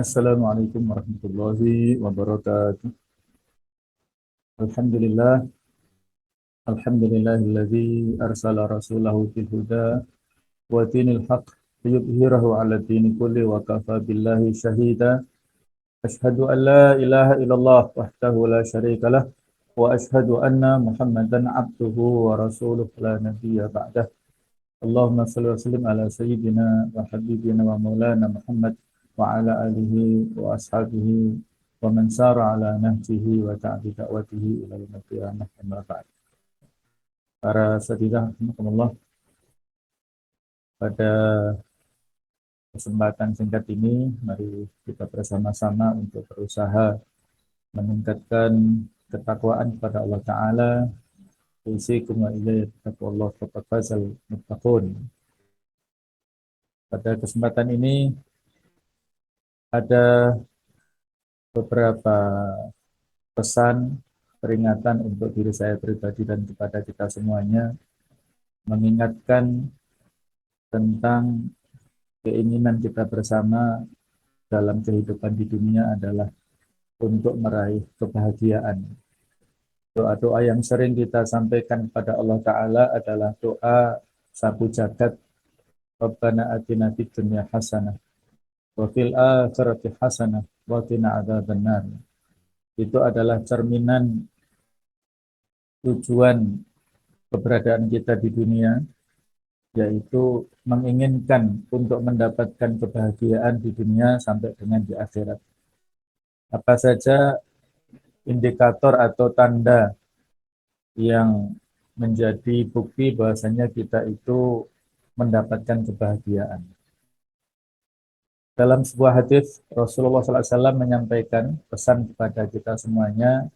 Assalamualaikum warahmatullahi wabarakatuh. Alhamdulillah, alhamdulillahilladzi arsala rasulahu bil huda wa dinil haqq liyudhhirahu 'ala dini kulli wa kafa billahi syahida. Asyhadu an la ilaha illallah wahdahu la syarika lah wa asyhadu anna Muhammadan 'abduhu wa rasuluhu la nabiyya ba'dah. Allahumma shalli wa sallim ala sayyidina wa habibina wa maulana Muhammad wa ala alihi wa ashabihi wa man sara ala nahjihi wa ta'bi da'watihi ila yaumil qiyamah amma ba'd. Para sadidah rahimakumullah, pada kesempatan singkat ini mari kita bersama-sama untuk berusaha meningkatkan ketakwaan kepada Allah Ta'ala. Usikum wa ilayya taqwallah faqad fazal muttaqun. Pada kesempatan ini ada beberapa pesan peringatan untuk diri saya pribadi dan kepada kita semuanya, mengingatkan tentang keinginan kita bersama dalam kehidupan di dunia adalah untuk meraih kebahagiaan. Doa-doa yang sering kita sampaikan kepada Allah Ta'ala adalah doa sapu jagat, Rabbana atina fid dunya hasanah wa fil akhirati hasanah wa qina adzabannar. Itu adalah cerminan tujuan keberadaan kita di dunia, yaitu menginginkan untuk mendapatkan kebahagiaan di dunia sampai dengan di akhirat. Apa saja indikator atau tanda yang menjadi bukti bahwasanya kita itu mendapatkan kebahagiaan? Dalam sebuah hadis Rasulullah SAW menyampaikan pesan kepada kita semuanya.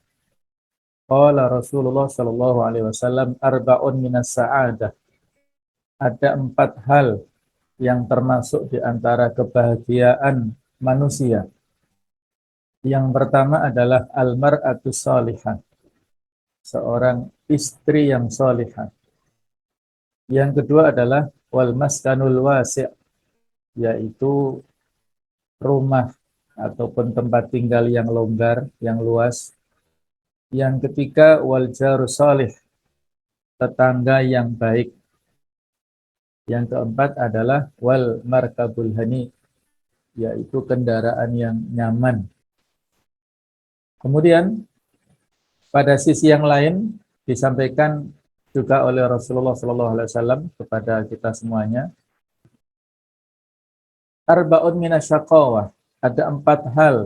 Qala Rasulullah SAW, arba'un minas sa'adah. Ada 4 hal yang termasuk di antara kebahagiaan manusia. Yang pertama adalah al-mar'atu salihah, seorang istri yang salihah. Yang kedua adalah wal maskanul wasi', yaitu rumah ataupun tempat tinggal yang longgar, yang luas. Yang ketiga wal jaru salih, tetangga yang baik. Yang keempat adalah wal markabul hani, yaitu kendaraan yang nyaman. Kemudian pada sisi yang lain disampaikan juga oleh Rasulullah SAW kepada kita semuanya, arba'un minasyaqawah, ada 4 hal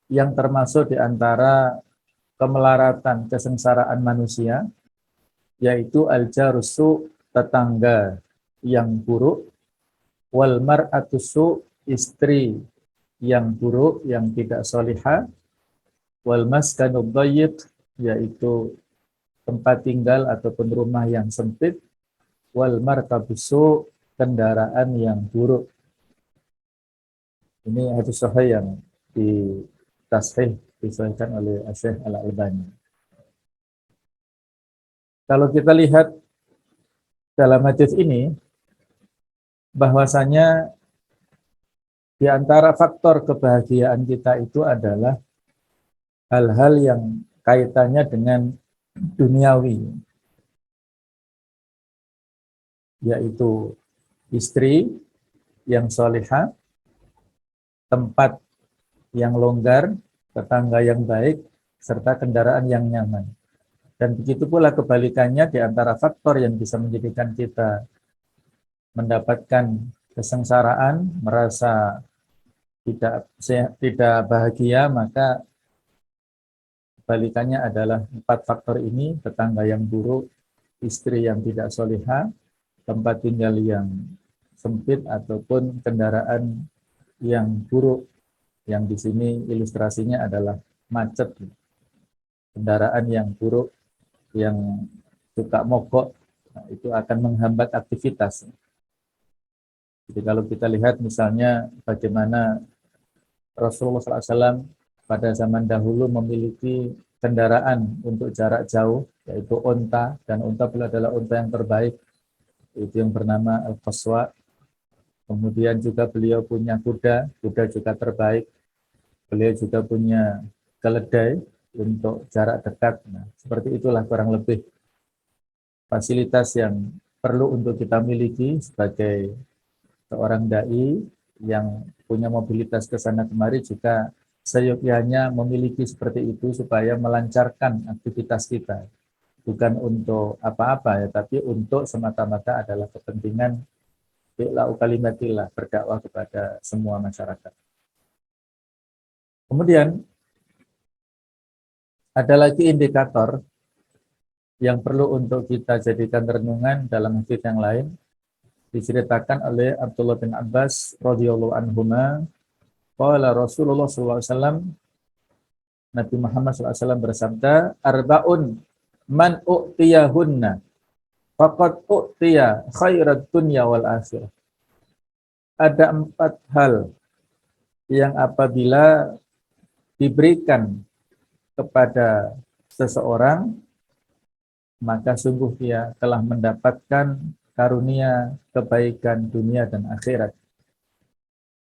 yang termasuk di antara kemelaratan, kesengsaraan manusia, yaitu al-jarusu, tetangga yang buruk, wal mar'atusu, istri yang buruk, yang tidak solihah, wal maskanud dhayyq, yaitu tempat tinggal ataupun rumah yang sempit, wal markabusu, kendaraan yang buruk. Ini hadis sahih yang disahihkan oleh Syekh Al-Albani. Kalau kita lihat dalam hadis ini, bahwasanya di antara faktor kebahagiaan kita itu adalah hal-hal yang kaitannya dengan duniawi, yaitu istri yang salihah, tempat yang longgar, tetangga yang baik, serta kendaraan yang nyaman. Dan begitu pula kebalikannya, di antara faktor yang bisa menjadikan kita mendapatkan kesengsaraan, merasa tidak bahagia, maka kebalikannya adalah 4 faktor ini: tetangga yang buruk, istri yang tidak solihah, tempat tinggal yang sempit, ataupun kendaraan yang buruk. Yang di sini ilustrasinya adalah macet, kendaraan yang buruk, yang suka mogok, itu akan menghambat aktivitas. Jadi kalau kita lihat misalnya bagaimana Rasulullah SAW pada zaman dahulu memiliki kendaraan untuk jarak jauh, yaitu unta, dan unta pula adalah unta yang terbaik, itu yang bernama Al-Qaswa. Kemudian juga beliau punya kuda juga terbaik. Beliau juga punya keledai untuk jarak dekat. Nah, seperti itulah kurang lebih fasilitas yang perlu untuk kita miliki sebagai seorang dai yang punya mobilitas ke sana kemari, juga seyogyanya memiliki seperti itu supaya melancarkan aktivitas kita. Bukan untuk apa-apa ya, tapi untuk semata-mata adalah kepentingan bi'la'u kalimatillah, berdakwah kepada semua masyarakat. Kemudian ada lagi indikator yang perlu untuk kita jadikan renungan dalam hadits yang lain, diceritakan oleh Abdullah bin Abbas radhiyallahu anhuma, qala Rasulullah sallallahu alaihi wasallam, Nabi Muhammad sallallahu alaihi wasallam bersabda, arba'un man u'tiyahunna faqad u'tiya khairat dunya wal akhirah. Ada 4 hal yang apabila diberikan kepada seseorang, maka sungguh dia telah mendapatkan karunia kebaikan dunia dan akhirat.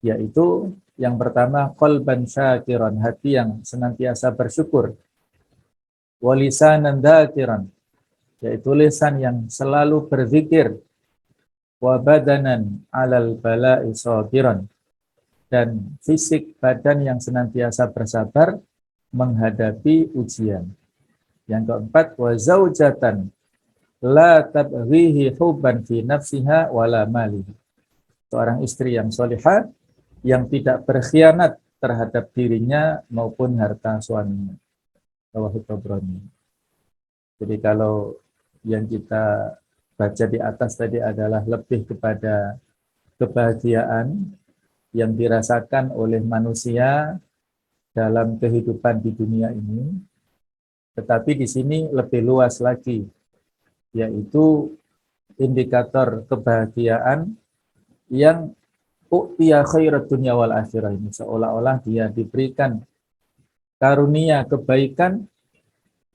Yaitu yang pertama, qalban syakiran, hati yang senantiasa bersyukur. Walisanan dzakiran, yaitu lisan yang selalu berzikir. Wa badanan 'alal bala'i sabiran, dan fisik badan yang senantiasa bersabar menghadapi ujian. Yang keempat, wa zaujatan la tabghihi hubban fi nafsiha wala malihi. Seorang istri yang salihah yang tidak berkhianat terhadap dirinya maupun harta suaminya. Rawahu Tabrani. Jadi kalau yang kita baca di atas tadi adalah lebih kepada kebahagiaan yang dirasakan oleh manusia dalam kehidupan di dunia ini. Tetapi di sini lebih luas lagi, yaitu indikator kebahagiaan yang u'tiya khairat dunya wal akhirah, ini seolah-olah dia diberikan karunia kebaikan,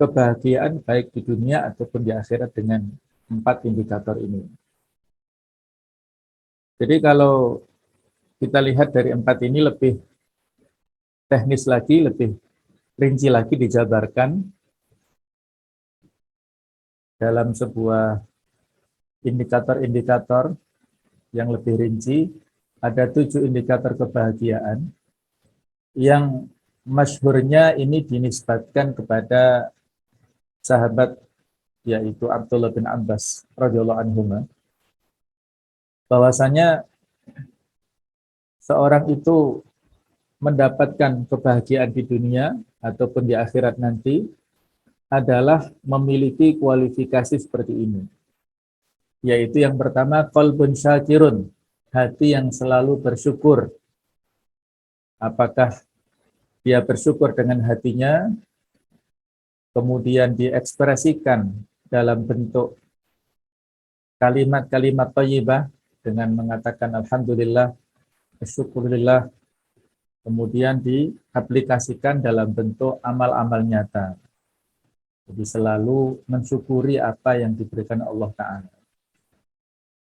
kebahagiaan baik di dunia ataupun di akhirat dengan 4 indikator ini. Jadi kalau kita lihat dari 4 ini lebih teknis lagi, lebih rinci lagi dijabarkan dalam sebuah indikator-indikator yang lebih rinci. Ada 7 indikator kebahagiaan yang masyhurnya ini dinisbatkan kepada sahabat, yaitu Abdullah bin Abbas radhiyallahu anhuma, bahwasanya seorang itu mendapatkan kebahagiaan di dunia ataupun di akhirat nanti adalah memiliki kualifikasi seperti ini. Yaitu yang pertama, qalbun syakirun, hati yang selalu bersyukur. Apakah dia bersyukur dengan hatinya, kemudian diekspresikan dalam bentuk kalimat-kalimat thayyibah dengan mengatakan alhamdulillah, syukurillah, kemudian diaplikasikan dalam bentuk amal-amal nyata. Jadi selalu mensyukuri apa yang diberikan Allah Ta'ala.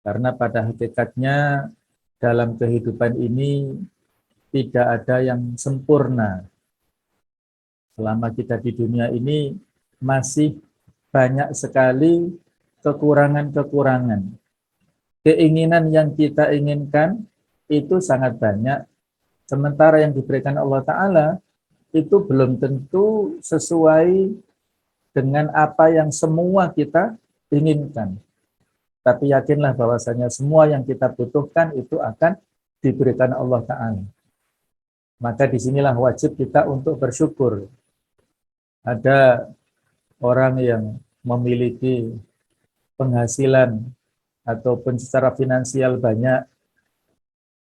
Karena pada hakikatnya dalam kehidupan ini tidak ada yang sempurna. Selama kita di dunia ini masih banyak sekali kekurangan-kekurangan. Keinginan yang kita inginkan itu sangat banyak. Sementara yang diberikan Allah Ta'ala itu belum tentu sesuai dengan apa yang semua kita inginkan. Tapi yakinlah bahwasanya semua yang kita butuhkan itu akan diberikan Allah Ta'ala. Maka disinilah wajib kita untuk bersyukur. Ada orang yang memiliki penghasilan ataupun secara finansial banyak,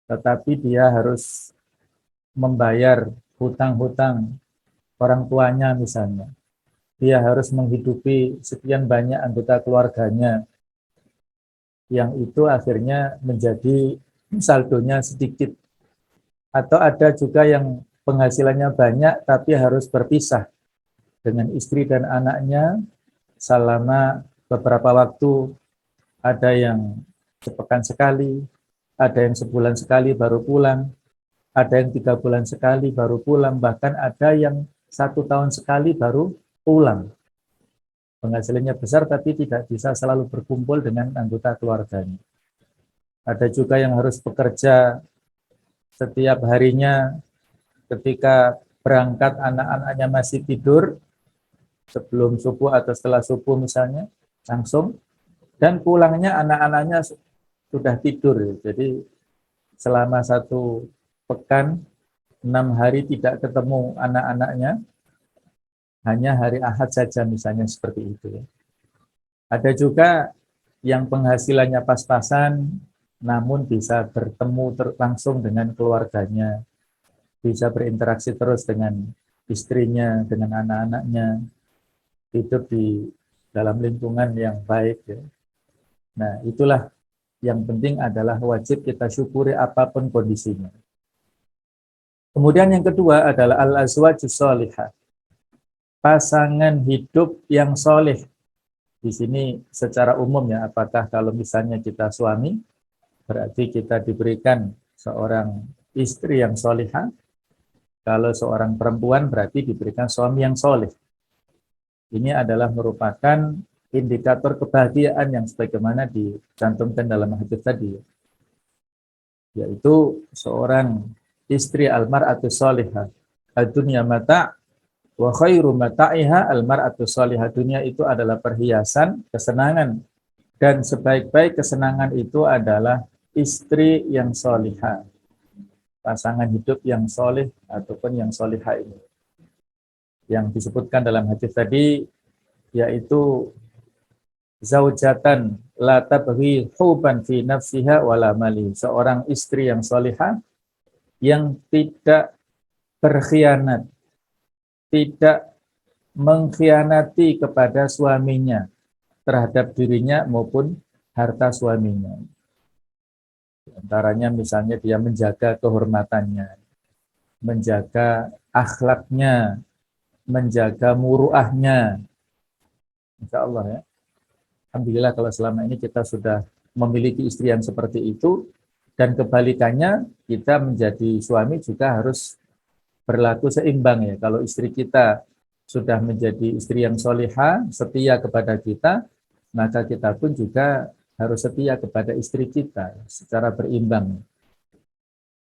tetapi dia harus membayar hutang-hutang orang tuanya misalnya. Dia harus menghidupi sekian banyak anggota keluarganya, yang itu akhirnya menjadi saldonya sedikit. Atau ada juga yang penghasilannya banyak tapi harus berpisah dengan istri dan anaknya selama beberapa waktu. Ada yang sepekan sekali, ada yang sebulan sekali baru pulang, Ada yang 3 bulan sekali baru pulang, bahkan ada yang 1 tahun sekali baru pulang. Penghasilannya besar tapi tidak bisa selalu berkumpul dengan anggota keluarganya. Ada juga yang harus bekerja setiap harinya, ketika berangkat anak-anaknya masih tidur, sebelum subuh atau setelah subuh misalnya, langsung, dan pulangnya anak-anaknya sudah tidur. Jadi selama 1 pekan, 6 hari tidak ketemu anak-anaknya, hanya hari Ahad saja misalnya, seperti itu. Ada juga yang penghasilannya pas-pasan, namun bisa bertemu langsung dengan keluarganya, bisa berinteraksi terus dengan istrinya, dengan anak-anaknya, hidup di dalam lingkungan yang baik. Ya. Nah, itulah yang penting, adalah wajib kita syukuri apapun kondisinya. Kemudian yang kedua adalah al-azwajus sholihah, pasangan hidup yang soleh. Di sini secara umum ya, apakah kalau misalnya kita suami, berarti kita diberikan seorang istri yang solihah. Kalau seorang perempuan berarti diberikan suami yang soleh. Ini adalah merupakan indikator kebahagiaan yang sebagaimana dicantumkan dalam hadis tadi, yaitu seorang istri almar'atu solihah. Ad-dunya mata' wa khairu mata'iha almar'atu solihah. Dunia itu adalah perhiasan, kesenangan, dan sebaik-baik kesenangan itu adalah istri yang solihah, pasangan hidup yang soleh ataupun yang solihah ini. Yang disebutkan dalam hadis tadi, yaitu zaujatan la tabghi huban fi nafsiha wala mali, seorang istri yang solihah yang tidak berkhianat, tidak mengkhianati kepada suaminya, terhadap dirinya maupun harta suaminya. Antaranya misalnya dia menjaga kehormatannya, menjaga akhlaknya, menjaga muruahnya. Insya Allah ya. Alhamdulillah kalau selama ini kita sudah memiliki istri yang seperti itu, dan kebalikannya kita menjadi suami juga harus berlaku seimbang ya. Kalau istri kita sudah menjadi istri yang solihah, setia kepada kita, maka kita pun juga harus setia kepada istri kita secara berimbang.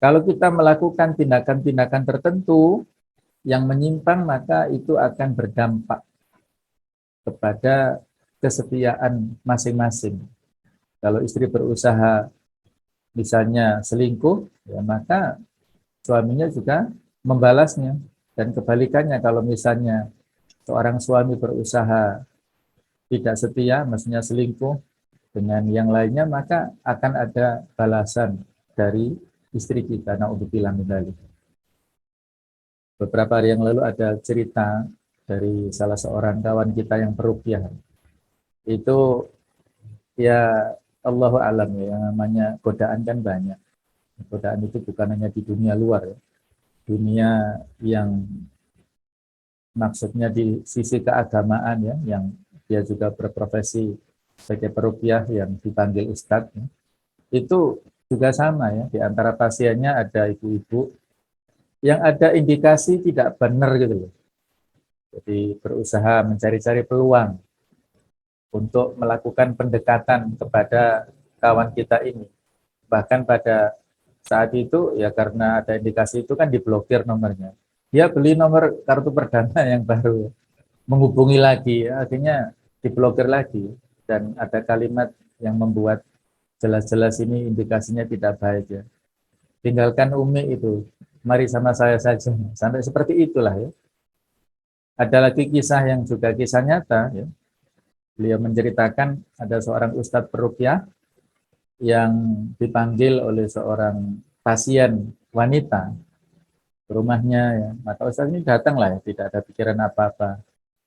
Kalau kita melakukan tindakan-tindakan tertentu yang menyimpang, maka itu akan berdampak kepada kesetiaan masing-masing. Kalau istri berusaha misalnya selingkuh, ya maka suaminya juga membalasnya. Dan kebalikannya, kalau misalnya seorang suami berusaha tidak setia, maksudnya selingkuh dengan yang lainnya, maka akan ada balasan dari istri kita. Na'udzubillah min dzalik. Beberapa hari yang lalu ada cerita dari salah seorang kawan kita yang peruqyah. Itu ya Allahu alam ya, yang namanya godaan kan banyak. Godaan itu bukan hanya di dunia luar ya. Dunia yang maksudnya di sisi keagamaan ya, yang dia juga berprofesi sebagai peruqyah yang dipanggil ustadz ya. Itu juga sama ya, di antara pasiennya ada ibu-ibu yang ada indikasi tidak benar gitu loh. Jadi berusaha mencari-cari peluang untuk melakukan pendekatan kepada kawan kita ini. Bahkan pada saat itu ya, karena ada indikasi itu kan diblokir nomornya. Dia beli nomor kartu perdana yang baru, menghubungi lagi, ya, akhirnya diblokir lagi. Dan ada kalimat yang membuat jelas-jelas ini indikasinya tidak baik ya. Tinggalkan Umi itu, mari sama saya saja. Sampai seperti itulah ya. Ada lagi kisah yang juga kisah nyata ya. Beliau menceritakan ada seorang ustadz peruqyah yang dipanggil oleh seorang pasien wanita ke rumahnya ya. Maka ustadz ini datanglah ya, tidak ada pikiran apa-apa.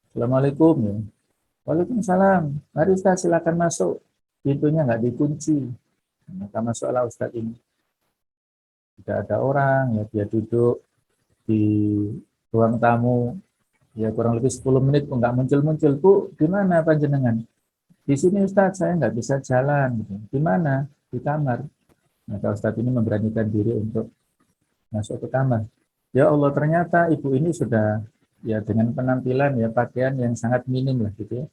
Assalamualaikum ya. Waalaikumsalam. Mari ustadz silakan masuk. Pintunya nggak dikunci. Maka masuklah ustadz ini. Tidak ada orang ya, dia duduk di ruang tamu ya kurang lebih 10 menit kok nggak muncul-muncul. Bu, di mana panjenengan? Di sini Ustadz, saya nggak bisa jalan. Di mana? Di kamar. Maka Ustadz ini memberanikan diri untuk masuk ke kamar. Ya Allah, ternyata ibu ini sudah ya dengan penampilan ya pakaian yang sangat minim lah gitu ya.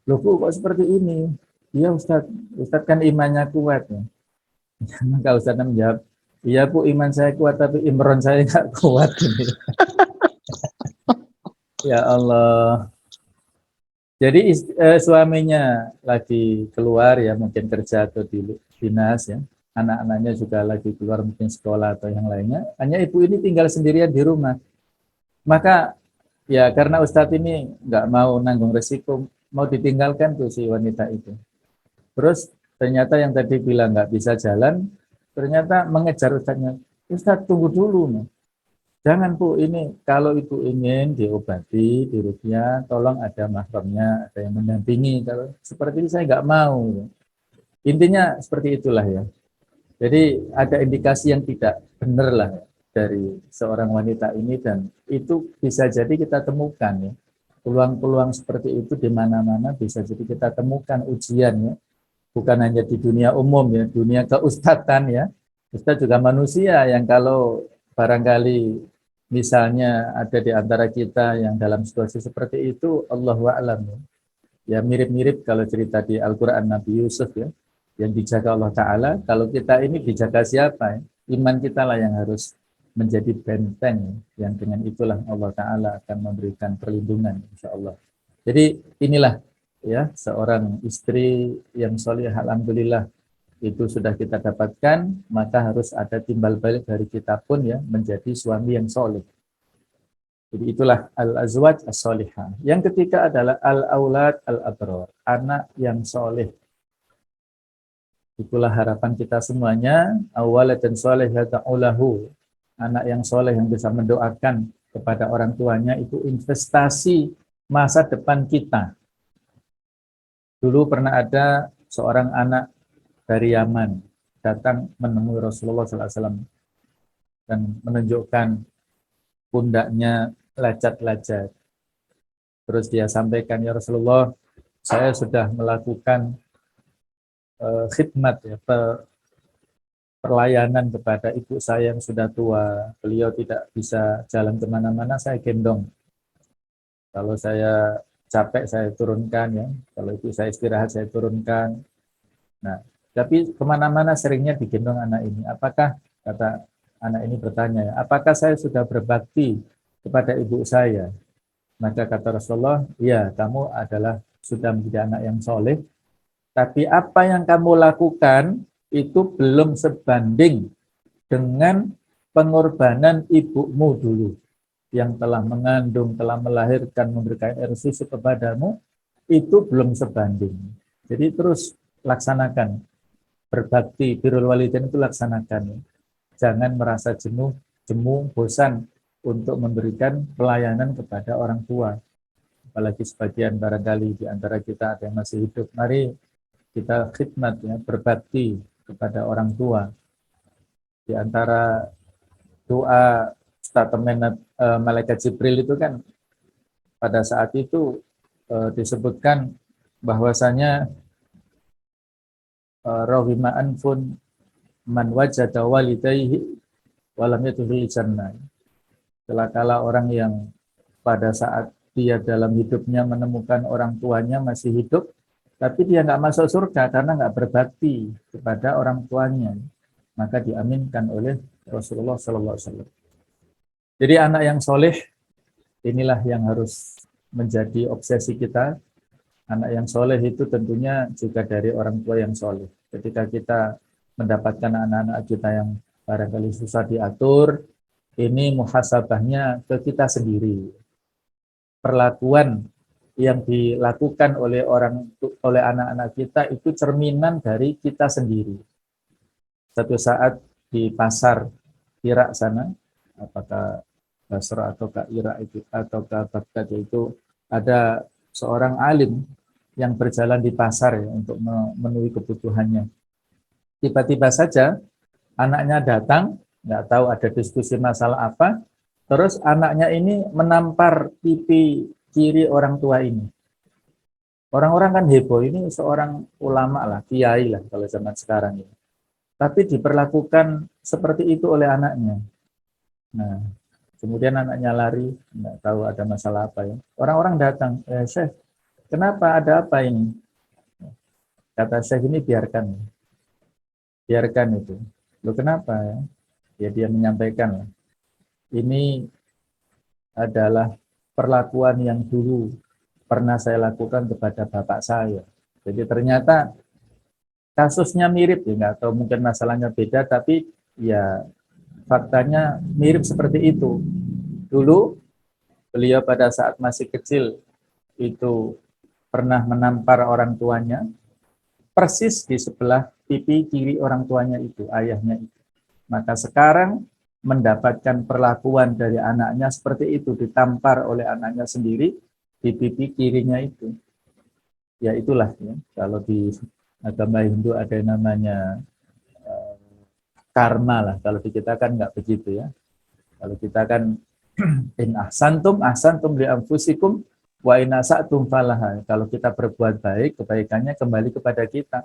Loh Bu, kok seperti ini? Iya Ustadz, Ustadz kan imannya kuat ya. Maka Ustadz menjawab, iya Bu, iman saya kuat tapi imron saya nggak kuat ini. Ya Allah. Jadi suaminya lagi keluar ya mungkin kerja atau di dinas ya. Anak-anaknya juga lagi keluar mungkin sekolah atau yang lainnya. Hanya ibu ini tinggal sendirian di rumah. Maka ya karena Ustadz ini nggak mau nanggung resiko, mau ditinggalkan tuh si wanita itu. Terus ternyata yang tadi bilang nggak bisa jalan, ternyata mengejar Ustadznya. Ustadz tunggu dulu nih. Jangan Bu, ini kalau Ibu ingin diobati, diruqyah, tolong ada mahramnya, ada yang mendampingi. Kalau seperti ini saya nggak mau. Intinya seperti itulah ya. Jadi ada indikasi yang tidak benar lah dari seorang wanita ini dan itu bisa jadi kita temukan ya. Peluang-peluang seperti itu di mana-mana bisa jadi kita temukan ujian ya. Bukan hanya di dunia umum ya, dunia keustatan ya. Ustadz juga manusia yang kalau barangkali misalnya ada di antara kita yang dalam situasi seperti itu, Allahu a'lam ya. Ya mirip-mirip kalau cerita di Al-Quran Nabi Yusuf ya, yang dijaga Allah Ta'ala. Kalau kita ini dijaga siapa ya? Iman kita lah yang harus menjadi benteng, yang dengan itulah Allah Ta'ala akan memberikan perlindungan insya Allah. Jadi inilah ya seorang istri yang soleh, alhamdulillah itu sudah kita dapatkan, maka harus ada timbal balik dari kita pun ya menjadi suami yang soleh. Jadi itulah al-azwaj as-solihah. Yang ketiga adalah al-aulad al-abrar, anak yang soleh. Itulah harapan kita semuanya, awalatan soleh yata'ulahu, anak yang soleh yang bisa mendoakan kepada orang tuanya itu investasi masa depan kita. Dulu pernah ada seorang anak dari Yaman datang menemui Rasulullah SAW dan menunjukkan pundaknya lecet-lecet. Terus dia sampaikan, ya Rasulullah, saya sudah melakukan khidmat ya, perlayanan kepada ibu saya yang sudah tua. Beliau tidak bisa jalan kemana-mana, saya gendong. Kalau saya capek, saya turunkan ya. Kalau ibu saya istirahat, saya turunkan. Nah, tapi kemana-mana seringnya digendong anak ini. Apakah, kata anak ini bertanya, apakah saya sudah berbakti kepada ibu saya? Maka kata Rasulullah, ya kamu adalah sudah menjadi anak yang soleh, tapi apa yang kamu lakukan itu belum sebanding dengan pengorbanan ibumu dulu yang telah mengandung, telah melahirkan, memberikan air susu kepadamu, itu belum sebanding. Jadi terus laksanakan, berbakti, birrul walidain itu laksanakan. Jangan merasa jenuh, jemu, bosan untuk memberikan pelayanan kepada orang tua. Apalagi sebagian barangkali di antara kita ada yang masih hidup. Mari kita khidmat ya, berbakti kepada orang tua. Di antara doa statement malaikat Jibril itu kan pada saat itu disebutkan bahwasanya rahima anfun man wajada walidayhi walam yadkhulul jannah. Celakalah orang yang pada saat dia dalam hidupnya menemukan orang tuanya masih hidup, tapi dia nggak masuk surga karena nggak berbakti kepada orang tuanya, maka diaminkan oleh Rasulullah SAW. Jadi anak yang soleh inilah yang harus menjadi obsesi kita. Anak yang soleh itu tentunya juga dari orang tua yang soleh. Ketika kita mendapatkan anak-anak kita yang barangkali susah diatur, ini muhasabahnya ke kita sendiri. Perlakuan yang dilakukan oleh anak-anak kita itu cerminan dari kita sendiri. Satu saat di pasar Irak sana, apakah Basra atau Irak itu atau Baghdad itu ada seorang alim yang berjalan di pasar ya, untuk memenuhi kebutuhannya. Tiba-tiba saja anaknya datang, nggak tahu ada diskusi masalah apa, terus anaknya ini menampar pipi kiri orang tua ini. Orang-orang kan heboh, ini seorang ulama lah, kiai lah kalau zaman sekarang ini. Tapi diperlakukan seperti itu oleh anaknya. Nah, kemudian anaknya lari, nggak tahu ada masalah apa ya. Orang-orang datang, Syekh, kenapa, ada apa ini? Kata Syekh ini biarkan itu. Loh kenapa ya? Ya dia menyampaikan, ini adalah perlakuan yang dulu pernah saya lakukan kepada bapak saya. Jadi ternyata kasusnya mirip, ya nggak tahu mungkin masalahnya beda, tapi ya faktanya mirip seperti itu. Dulu beliau pada saat masih kecil itu pernah menampar orang tuanya, persis di sebelah pipi kiri orang tuanya itu, ayahnya itu. Maka sekarang mendapatkan perlakuan dari anaknya seperti itu, ditampar oleh anaknya sendiri di pipi kirinya itu. Ya itulah ya, kalau di agama Hindu ada yang namanya karma lah. Kalau di kita kan nggak begitu ya. Kalau kita kan in ahsantum li anfusikum wa in asatum falaha. Kalau kita berbuat baik, kebaikannya kembali kepada kita.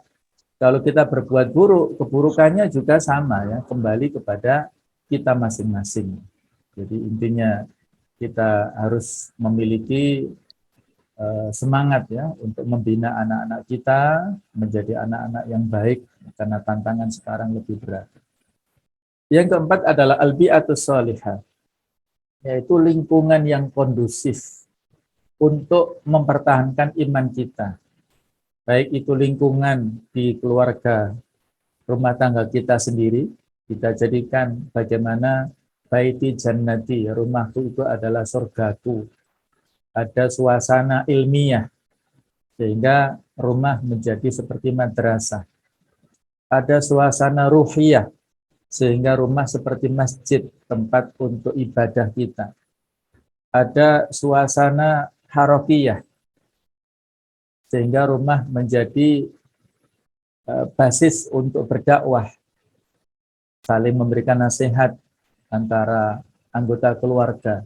Kalau kita berbuat buruk, keburukannya juga sama ya, kembali kepada kita masing-masing. Jadi intinya kita harus memiliki semangat ya untuk membina anak-anak kita menjadi anak-anak yang baik karena tantangan sekarang lebih berat. Yang keempat adalah al-bi'atus shalihah, yaitu lingkungan yang kondusif untuk mempertahankan iman kita. Baik itu lingkungan di keluarga, rumah tangga kita sendiri, kita jadikan bagaimana baiti jannati, rumahku itu adalah surgaku. Ada suasana ilmiah, sehingga rumah menjadi seperti madrasah. Ada suasana ruhiyah, sehingga rumah seperti masjid, tempat untuk ibadah kita. Ada suasana harokiyah, sehingga rumah menjadi basis untuk berdakwah, saling memberikan nasihat antara anggota keluarga,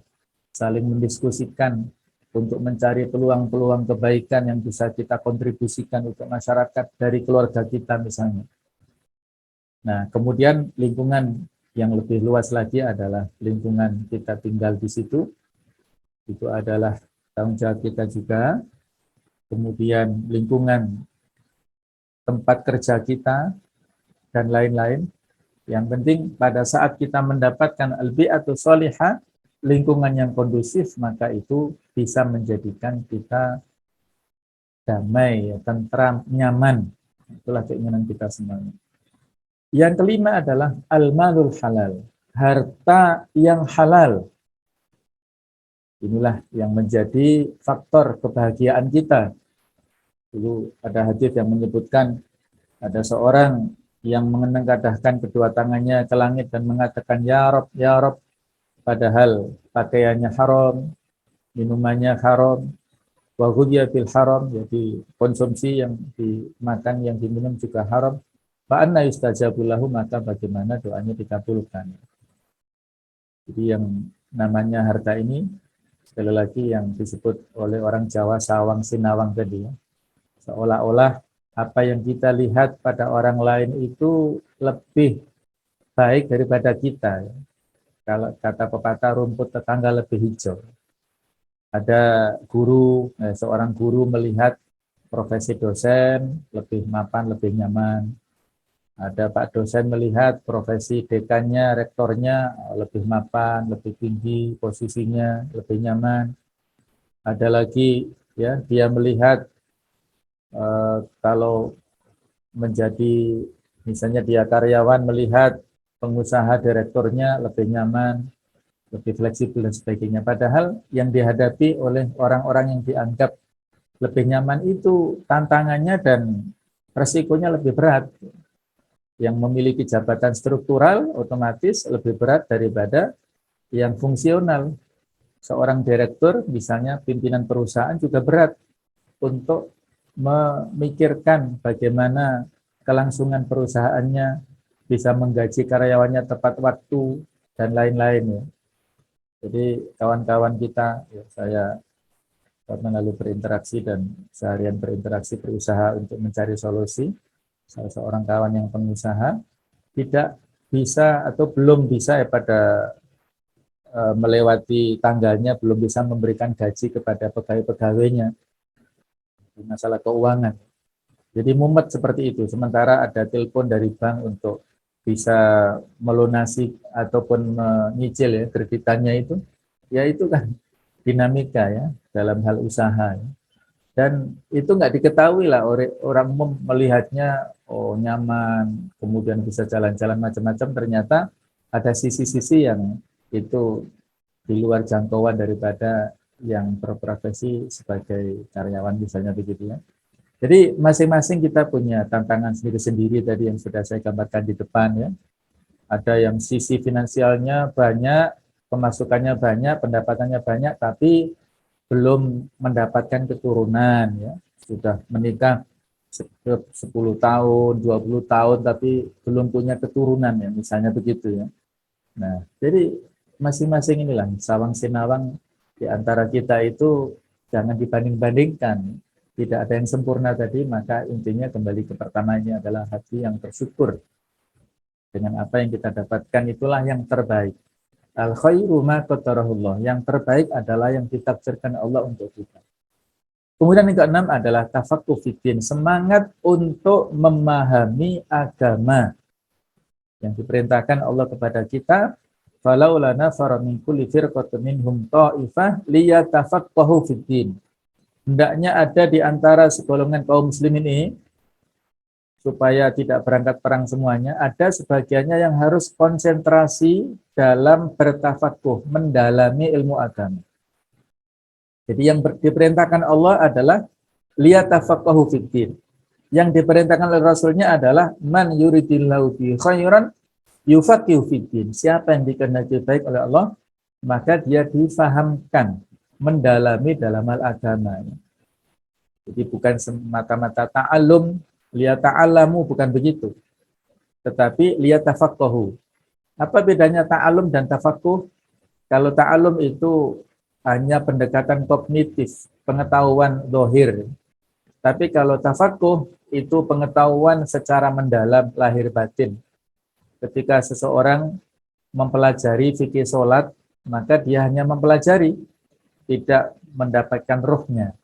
saling mendiskusikan untuk mencari peluang-peluang kebaikan yang bisa kita kontribusikan untuk masyarakat dari keluarga kita misalnya. Nah, kemudian lingkungan yang lebih luas lagi adalah lingkungan kita tinggal di situ. Itu adalah tanggung jawab kita juga. Kemudian lingkungan tempat kerja kita, dan lain-lain. Yang penting pada saat kita mendapatkan al-bi'atu sholihah, lingkungan yang kondusif, maka itu bisa menjadikan kita damai, tentram, nyaman. Itulah keinginan kita semuanya. Yang kelima adalah al-malul halal, harta yang halal. Inilah yang menjadi faktor kebahagiaan kita. Dulu ada hadis yang menyebutkan ada seorang yang menengadahkan kedua tangannya ke langit dan mengatakan ya Rob, padahal pakaiannya haram, minumannya haram, wa ghudhiya bil haram, jadi konsumsi yang dimakan, yang diminum juga haram. Fa anna yustajabu lahu, maka bagaimana doanya dikabulkan. Jadi yang namanya harta ini sekali lagi yang disebut oleh orang Jawa sawang sinawang tadi ya. Seolah-olah apa yang kita lihat pada orang lain itu lebih baik daripada kita. Kalau kata pepatah, rumput tetangga lebih hijau. Ada guru, seorang guru melihat profesi dosen lebih mapan, lebih nyaman. Ada Pak dosen melihat profesi dekannya, rektornya lebih mapan, lebih tinggi, posisinya lebih nyaman. Ada lagi ya, dia melihat kalau menjadi misalnya dia karyawan melihat pengusaha direkturnya lebih nyaman, lebih fleksibel dan sebagainya. Padahal yang dihadapi oleh orang-orang yang dianggap lebih nyaman itu tantangannya dan resikonya lebih berat. Yang memiliki jabatan struktural otomatis lebih berat daripada yang fungsional. Seorang direktur misalnya pimpinan perusahaan juga berat untuk memikirkan bagaimana kelangsungan perusahaannya, bisa menggaji karyawannya tepat waktu, dan lain-lain ya. Jadi kawan-kawan kita, ya, saya melalui berinteraksi dan seharian berinteraksi berusaha untuk mencari solusi. Salah seorang kawan yang pengusaha tidak bisa atau belum bisa ya pada melewati tanggalnya belum bisa memberikan gaji kepada pegawai-pegawainya di masalah keuangan. Jadi mumet seperti itu. Sementara ada telepon dari bank untuk bisa melunasi ataupun menyicil ya kreditannya ya itu kan dinamika ya dalam hal usaha. Ya. Dan itu nggak diketahui lah orang umum melihatnya oh nyaman, kemudian bisa jalan-jalan macam-macam, ternyata ada sisi-sisi yang itu di luar jangkauan daripada yang berprofesi sebagai karyawan misalnya begitu ya. Jadi masing-masing kita punya tantangan sendiri-sendiri tadi yang sudah saya gambarkan di depan ya. Ada yang sisi finansialnya banyak, pemasukannya banyak, pendapatannya banyak, tapi belum mendapatkan keturunan ya. Sudah menikah 10 tahun, 20 tahun, tapi belum punya keturunan ya, misalnya begitu ya. Nah, jadi masing-masing inilah sawang sinawang di antara kita itu jangan dibanding-bandingkan. Tidak ada yang sempurna tadi, maka intinya kembali ke pertamanya adalah hati yang bersyukur dengan apa yang kita dapatkan, itulah yang terbaik. Al khairu ma qadarahullah. Yang terbaik adalah yang ditakdirkan Allah untuk kita. Kemudian yang keenam adalah tafaqquh fiddin, semangat untuk memahami agama yang diperintahkan Allah kepada kita. Falaula nafara min kulli firqatin minhum ta'ifah liyatafaqahu fiddin. Hendaknya ada di antara segolongan kaum muslimin ini supaya tidak berangkat perang semuanya, ada sebagiannya yang harus konsentrasi dalam bertafakuh, mendalami ilmu agama. Jadi yang diperintahkan Allah adalah liyatafaqahu fiddin. Yang diperintahkan oleh Rasulnya adalah man yuridillahu bi khairan yufaqihu fiddin. Siapa yang dikehendaki baik oleh Allah, maka dia difahamkan, mendalami dalam hal agama. Jadi bukan semata-mata ta'allum, liyata'allamu, bukan begitu. Tetapi liyatafaqahu. Apa bedanya ta'allum dan tafaqquh? Kalau ta'allum itu hanya pendekatan kognitif, pengetahuan zahir. Tapi kalau tafaqquh itu pengetahuan secara mendalam, lahir batin. Ketika seseorang mempelajari fikih sholat, maka dia hanya mempelajari, tidak mendapatkan ruhnya.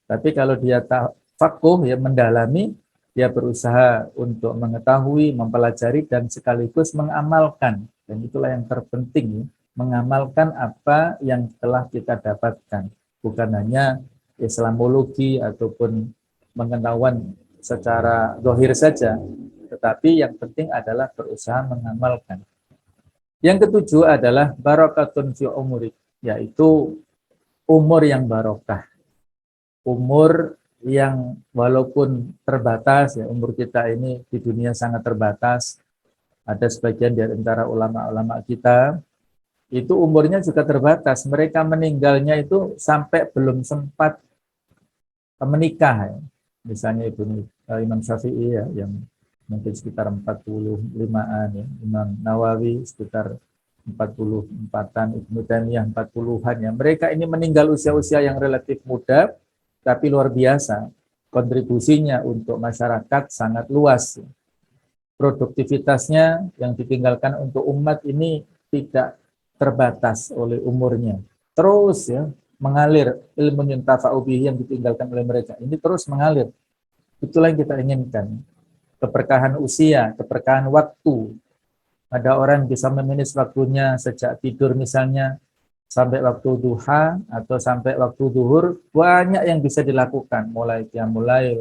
Tapi kalau dia tafaqquh, ya mendalami, dia berusaha untuk mengetahui, mempelajari, dan sekaligus mengamalkan. Dan itulah yang terpenting, mengamalkan apa yang telah kita dapatkan. Bukan hanya Islamologi ataupun pengetahuan secara zahir saja, tetapi yang penting adalah berusaha mengamalkan. Yang ketujuh adalah barakatun fi umurik, yaitu umur yang barokah. Umur yang walaupun terbatas, ya umur kita ini di dunia sangat terbatas. Ada sebagian di antara ulama-ulama kita, itu umurnya juga terbatas. Mereka meninggalnya itu sampai belum sempat menikah. Ya. Misalnya Imam Syafi'i ya, yang mungkin sekitar 45-an, ya. Imam Nawawi sekitar 44-an, Ibnu Taimiyah 40-an. Ya. Mereka ini meninggal usia-usia yang relatif muda, tapi luar biasa. Kontribusinya untuk masyarakat sangat luas. Produktivitasnya yang ditinggalkan untuk umat ini tidak terbatas oleh umurnya. Terus ya mengalir ilmu yuntafa'u bihi yang ditinggalkan oleh mereka. Ini terus mengalir. Itulah yang kita inginkan. Keberkahan usia, keberkahan waktu. Ada orang bisa memanage waktunya sejak tidur misalnya sampai waktu duha atau sampai waktu zuhur, banyak yang bisa dilakukan. Mulai qiyamul lail,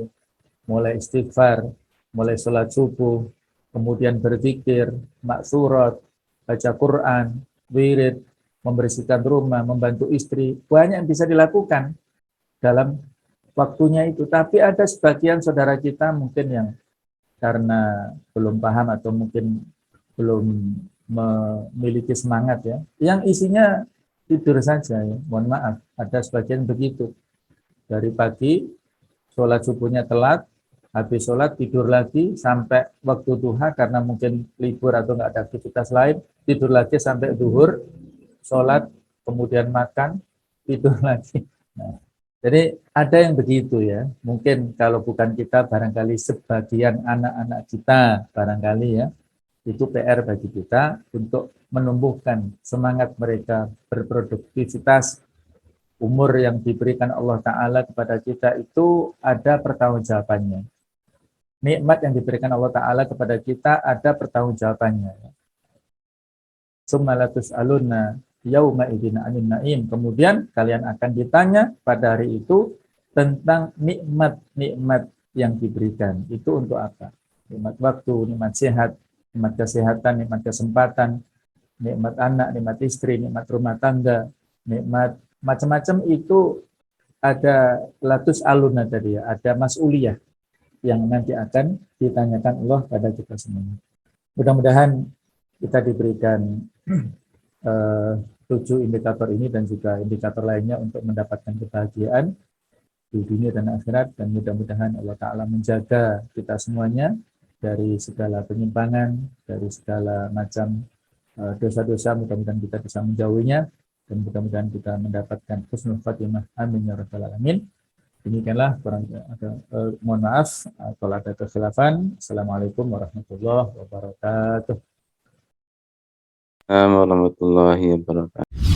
mulai istighfar, mulai sholat subuh, kemudian berzikir, maksurat, baca Quran, wirid, membersihkan rumah, membantu istri, banyak yang bisa dilakukan dalam waktunya itu. Tapi ada sebagian saudara kita mungkin yang karena belum paham atau mungkin belum memiliki semangat ya, yang isinya tidur saja ya. Mohon maaf, ada sebagian begitu. Dari pagi, sholat subuhnya telat, habis sholat tidur lagi sampai waktu duha karena mungkin libur atau nggak ada aktivitas lain, tidur lagi sampai zuhur, sholat, kemudian makan, tidur lagi. Nah, jadi ada yang begitu ya. Mungkin kalau bukan kita, barangkali sebagian anak-anak kita barangkali ya, Itu PR bagi kita untuk menumbuhkan semangat mereka berproduktivitas. Umur yang diberikan Allah Ta'ala kepada kita itu ada pertanggungjawabannya. Nikmat yang diberikan Allah Ta'ala kepada kita ada pertanggungjawabannya. Summa latus'alunna yauma idzin 'anil na'im. Kemudian kalian akan ditanya pada hari itu tentang nikmat-nikmat yang diberikan. Itu untuk apa? Nikmat waktu, nikmat sehat, nikmat kesehatan, nikmat kesempatan, nikmat anak, nikmat istri, nikmat rumah tangga, nikmat macam-macam itu ada latus aluna tadi ya, ada mas'uliyah yang nanti akan ditanyakan Allah pada kita semuanya. Mudah-mudahan kita diberikan 7 indikator ini dan juga indikator lainnya untuk mendapatkan kebahagiaan di dunia dan akhirat, dan mudah-mudahan Allah Ta'ala menjaga kita semuanya dari segala penyimpangan, dari segala macam dosa-dosa. Mudah-mudahan kita bisa menjauhinya dan mudah-mudahan kita mendapatkan husnul khatimah. Amin ya rabbal alamin. Demikianlah, mohon maaf kalau ada kekhilafan. Assalamualaikum warahmatullahi wabarakatuh. Warahmatullahi wabarakatuh.